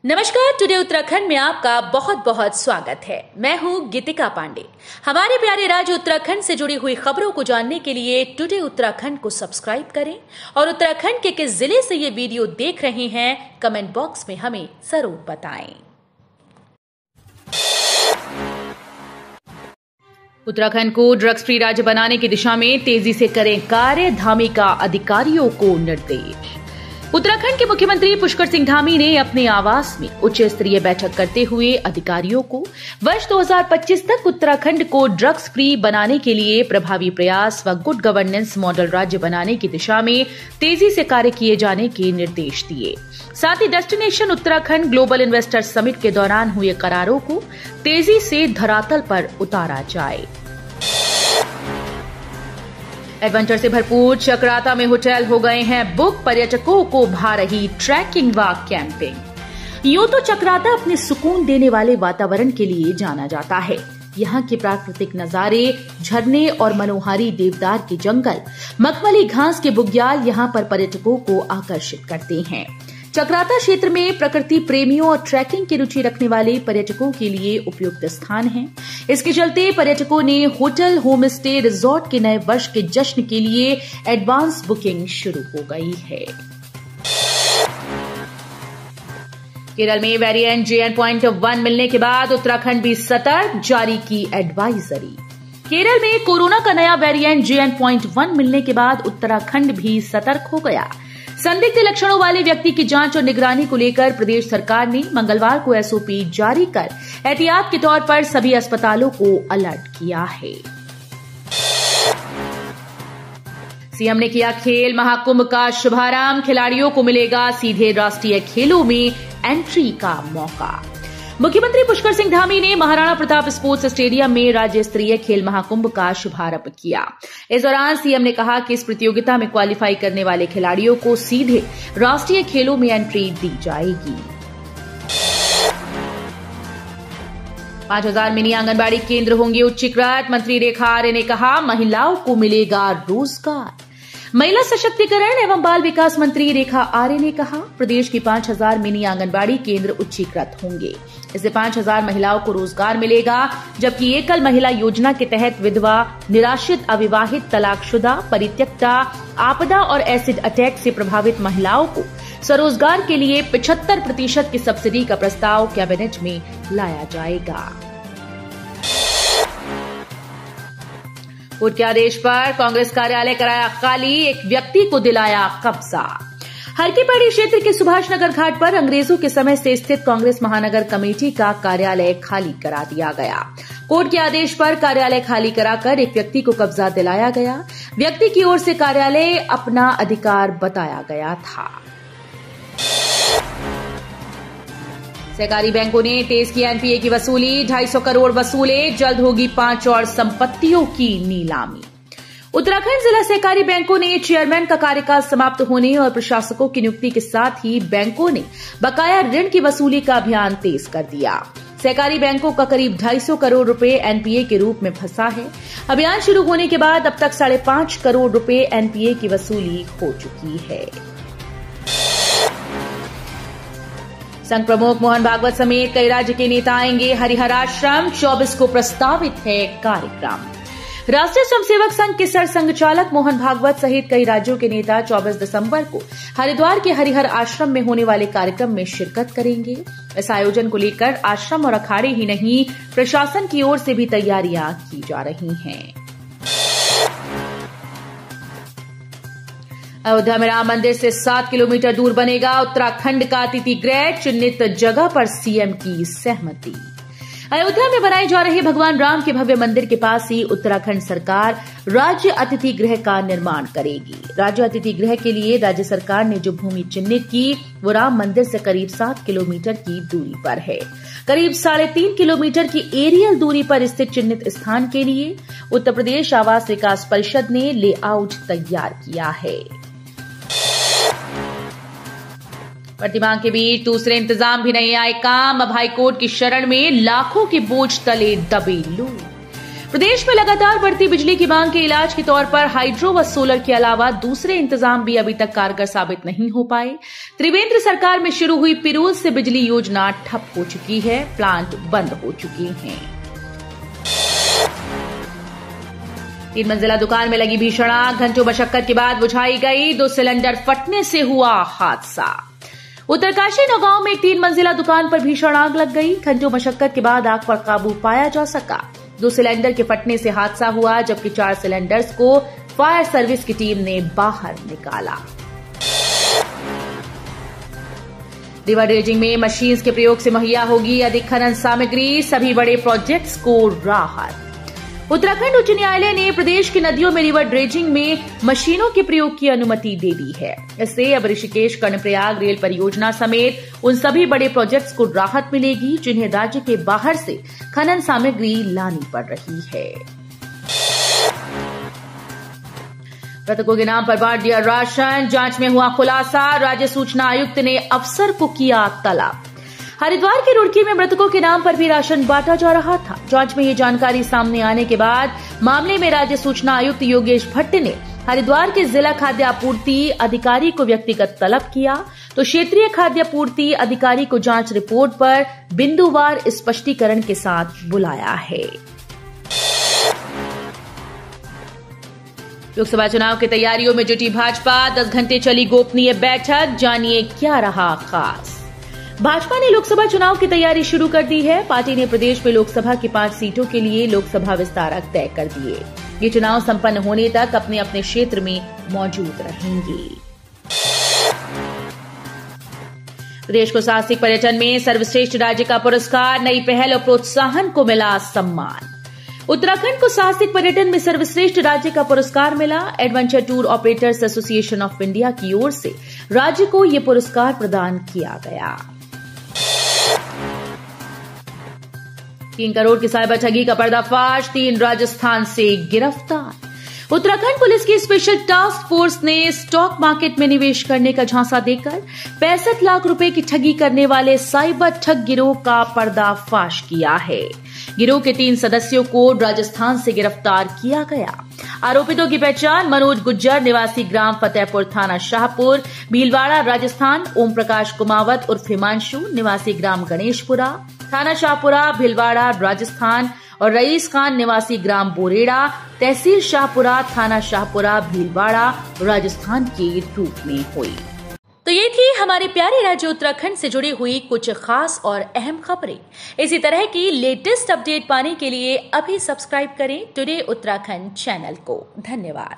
नमस्कार। टुडे उत्तराखंड में आपका बहुत बहुत स्वागत है। मैं हूं गीतिका पांडे। हमारे प्यारे राज्य उत्तराखंड से जुड़ी हुई खबरों को जानने के लिए टुडे उत्तराखंड को सब्सक्राइब करें और उत्तराखंड के किस जिले से ये वीडियो देख रहे हैं कमेंट बॉक्स में हमें जरूर बताएं। उत्तराखंड को ड्रग्स फ्री राज्य बनाने की दिशा में तेजी से करें कार्य, धामी का अधिकारियों को निर्देश। उत्तराखंड के मुख्यमंत्री पुष्कर सिंह धामी ने अपने आवास में उच्च स्तरीय बैठक करते हुए अधिकारियों को वर्ष 2025 तक उत्तराखंड को ड्रग्स फ्री बनाने के लिए प्रभावी प्रयास व गुड गवर्नेंस मॉडल राज्य बनाने की दिशा में तेजी से कार्य किए जाने के निर्देश दिए। साथ ही destination Uttarakhand global investor summit के दौरान हुए करारों को तेजी से धरातल पर उतारा जाए। एडवेंचर से भरपूर चक्राता में होटल हो गए हैं बुक, पर्यटकों को भा रही ट्रैकिंग व कैंपिंग। यूं तो चक्राता अपने सुकून देने वाले वातावरण के लिए जाना जाता है। यहाँ के प्राकृतिक नजारे, झरने और मनोहारी देवदार के जंगल, मखमली घास के बुग्याल यहाँ पर पर्यटकों को आकर्षित करते हैं। चक्राता क्षेत्र में प्रकृति प्रेमियों और ट्रैकिंग की रुचि रखने वाले पर्यटकों के लिए उपयुक्त स्थान है। इसके चलते पर्यटकों ने होटल, होम स्टे, रिजॉर्ट के नए वर्ष के जश्न के लिए एडवांस बुकिंग शुरू हो गई है। केरल में वेरिएंट JN.1 मिलने के बाद उत्तराखंड भी सतर्क, जारी की एडवाइजरी। केरल में कोरोना का नया वेरिएंट JN.1 मिलने के बाद उत्तराखंड भी सतर्क हो गया। संदिग्ध लक्षणों वाले व्यक्ति की जांच और निगरानी को लेकर प्रदेश सरकार ने मंगलवार को SOP जारी कर एहतियात के तौर पर सभी अस्पतालों को अलर्ट किया है। सीएम ने किया खेल महाकुंभ का शुभारंभ, खिलाड़ियों को मिलेगा सीधे राष्ट्रीय खेलों में एंट्री का मौका। मुख्यमंत्री पुष्कर सिंह धामी ने महाराणा प्रताप स्पोर्ट्स स्टेडियम में राज्य स्तरीय खेल महाकुंभ का शुभारंभ किया। इस दौरान सीएम ने कहा कि इस प्रतियोगिता में क्वालिफाई करने वाले खिलाड़ियों को सीधे राष्ट्रीय खेलों में एंट्री दी जाएगी। 5000 मिनी आंगनबाड़ी केंद्र होंगे उच्चीकृत, मंत्री रेखा आर्य ने कहा महिलाओं को मिलेगा रोजगार। महिला सशक्तिकरण एवं बाल विकास मंत्री रेखा आर्य ने कहा प्रदेश की 5000 मिनी आंगनबाड़ी केंद्र उच्चीकृत होंगे। इससे 5000 महिलाओं को रोजगार मिलेगा, जबकि एकल महिला योजना के तहत विधवा, निराश्रित, अविवाहित, तलाकशुदा, परित्यक्ता, आपदा और एसिड अटैक से प्रभावित महिलाओं को स्वरोजगार के लिए 75% की सब्सिडी का प्रस्ताव कैबिनेट में लाया जाएगा। कोर्ट के आदेश पर कांग्रेस कार्यालय कराया खाली, एक व्यक्ति को दिलाया कब्जा। हरकीपैड़ी क्षेत्र के सुभाष नगर घाट पर अंग्रेजों के समय से स्थित कांग्रेस महानगर कमेटी का कार्यालय खाली करा दिया गया। कोर्ट के आदेश पर कार्यालय खाली कराकर एक व्यक्ति को कब्जा दिलाया गया। व्यक्ति की ओर से कार्यालय अपना अधिकार बताया गया था। सहकारी बैंकों ने तेज की NPA की वसूली, 250 करोड़ वसूले, जल्द होगी 5 और संपत्तियों की नीलामी। उत्तराखंड जिला सहकारी बैंकों ने चेयरमैन का कार्यकाल समाप्त होने और प्रशासकों की नियुक्ति के साथ ही बैंकों ने बकाया ऋण की वसूली का अभियान तेज कर दिया। सहकारी बैंकों का करीब 250 करोड़ रुपए NPA के रूप में फंसा है। अभियान शुरू होने के बाद अब तक 5.5 करोड़ रुपए NPA की वसूली हो चुकी है। संघ प्रमुख मोहन भागवत समेत कई राज्य के नेता आएंगे हरिहर आश्रम, 24 को प्रस्तावित है कार्यक्रम। राष्ट्रीय स्वयंसेवक संघ के सर संघचालक मोहन भागवत सहित कई राज्यों के नेता 24 दिसंबर को हरिद्वार के हरिहर आश्रम में होने वाले कार्यक्रम में शिरकत करेंगे। इस आयोजन को लेकर आश्रम और अखाड़े ही नहीं, प्रशासन की ओर से भी तैयारियां की जा रही हैं। अयोध्या में राम मंदिर से 7 किलोमीटर दूर बनेगा उत्तराखंड का अतिथि गृह, चिन्हित जगह पर सीएम की सहमति। अयोध्या में बनाए जा रहे भगवान राम के भव्य मंदिर के पास ही उत्तराखंड सरकार राज्य अतिथि गृह का निर्माण करेगी। राज्य अतिथि गृह के लिए राज्य सरकार ने जो भूमि चिन्हित की वो राम मंदिर से करीब 7 किलोमीटर की दूरी पर है। करीब 3.5 किलोमीटर की एरियल दूरी पर स्थित चिन्हित स्थान के लिए उत्तर प्रदेश आवास विकास परिषद ने लेआउट तैयार किया है। प्रतिमांग के बीच दूसरे इंतजाम भी नहीं आए काम, अब हाईकोर्ट की शरण में लाखों के बोझ तले दबे लोग। प्रदेश में लगातार बढ़ती बिजली की मांग के इलाज के तौर पर हाइड्रो व सोलर के अलावा दूसरे इंतजाम भी अभी तक कारगर साबित नहीं हो पाए। त्रिवेंद्र सरकार में शुरू हुई पिरूल से बिजली योजना ठप हो चुकी है, प्लांट बंद हो चुके हैं। 3 मंजिला दुकान में लगी भीषण आग, घंटों मशक्कत के बाद बुझाई गई। 2 सिलेंडर फटने से हुआ हादसा। उत्तरकाशी नौगांव में एक 3 मंजिला दुकान पर भीषण आग लग गई। घंटों मशक्कत के बाद आग पर काबू पाया जा सका। 2 सिलेंडर के फटने से हादसा हुआ, जबकि 4 सिलेंडर्स को फायर सर्विस की टीम ने बाहर निकाला। रिवर ड्रेजिंग में मशीन्स के प्रयोग से मुहैया होगी अधिक खनन सामग्री, सभी बड़े प्रोजेक्ट्स को राहत। उत्तराखंड उच्च न्यायालय ने प्रदेश की नदियों में रिवर ड्रेजिंग में मशीनों के प्रयोग की अनुमति दे दी है। इससे अब ऋषिकेश कर्णप्रयाग रेल परियोजना समेत उन सभी बड़े प्रोजेक्ट्स को राहत मिलेगी जिन्हें राज्य के बाहर से खनन सामग्री लानी पड़ रही है। मृतकों के नाम पर बांट दिया राशन, जांच में हुआ खुलासा। राज्य सूचना आयुक्त ने अफसर को किया तलब। हरिद्वार के रुड़की में मृतकों के नाम पर भी राशन बांटा जा रहा था। जांच में ये जानकारी सामने आने के बाद मामले में राज्य सूचना आयुक्त योगेश भट्ट ने हरिद्वार के जिला खाद्य आपूर्ति अधिकारी को व्यक्तिगत तलब किया, तो क्षेत्रीय खाद्य आपूर्ति अधिकारी को जांच रिपोर्ट पर बिंदुवार स्पष्टीकरण के साथ बुलाया है। लोकसभा चुनाव की तैयारियों में जुटी भाजपा, 10 घंटे चली गोपनीय बैठक, जानिए क्या रहा खास। भाजपा ने लोकसभा चुनाव की तैयारी शुरू कर दी है। पार्टी ने प्रदेश में लोकसभा की 5 सीटों के लिए लोकसभा विस्तारक तय कर दिए। ये चुनाव संपन्न होने तक अपने अपने क्षेत्र में मौजूद रहेंगे। प्रदेश को साहसिक पर्यटन में सर्वश्रेष्ठ राज्य का पुरस्कार, नई पहल और प्रोत्साहन को मिला सम्मान। उत्तराखंड को साहसिक पर्यटन में सर्वश्रेष्ठ राज्य का पुरस्कार मिला। Adventure tour operators association of India की ओर से राज्य को यह पुरस्कार प्रदान किया गया। 3 करोड़ की साइबर ठगी का पर्दाफाश, 3 राजस्थान से गिरफ्तार। उत्तराखंड पुलिस की स्पेशल टास्क फोर्स ने स्टॉक मार्केट में निवेश करने का झांसा देकर 65 लाख रुपए की ठगी करने वाले साइबर ठग गिरोह का पर्दाफाश किया है। गिरोह के 3 सदस्यों को राजस्थान से गिरफ्तार किया गया। आरोपितों की पहचान मनोज गुज्जर निवासी ग्राम फतेहपुर थाना शाहपुर भीलवाड़ा राजस्थान, ओम प्रकाश कुमावत उर्फ हिमांशु निवासी ग्राम गणेशपुरा थाना शाहपुरा भीलवाड़ा राजस्थान और रईस खान निवासी ग्राम बोरेड़ा तहसील शाहपुरा थाना शाहपुरा भीलवाड़ा राजस्थान के रूप में हुई। तो ये थी हमारे प्यारे राज्य उत्तराखंड से जुड़ी हुई कुछ खास और अहम खबरें। इसी तरह की लेटेस्ट अपडेट पाने के लिए अभी सब्सक्राइब करें टुडे उत्तराखंड चैनल को। धन्यवाद।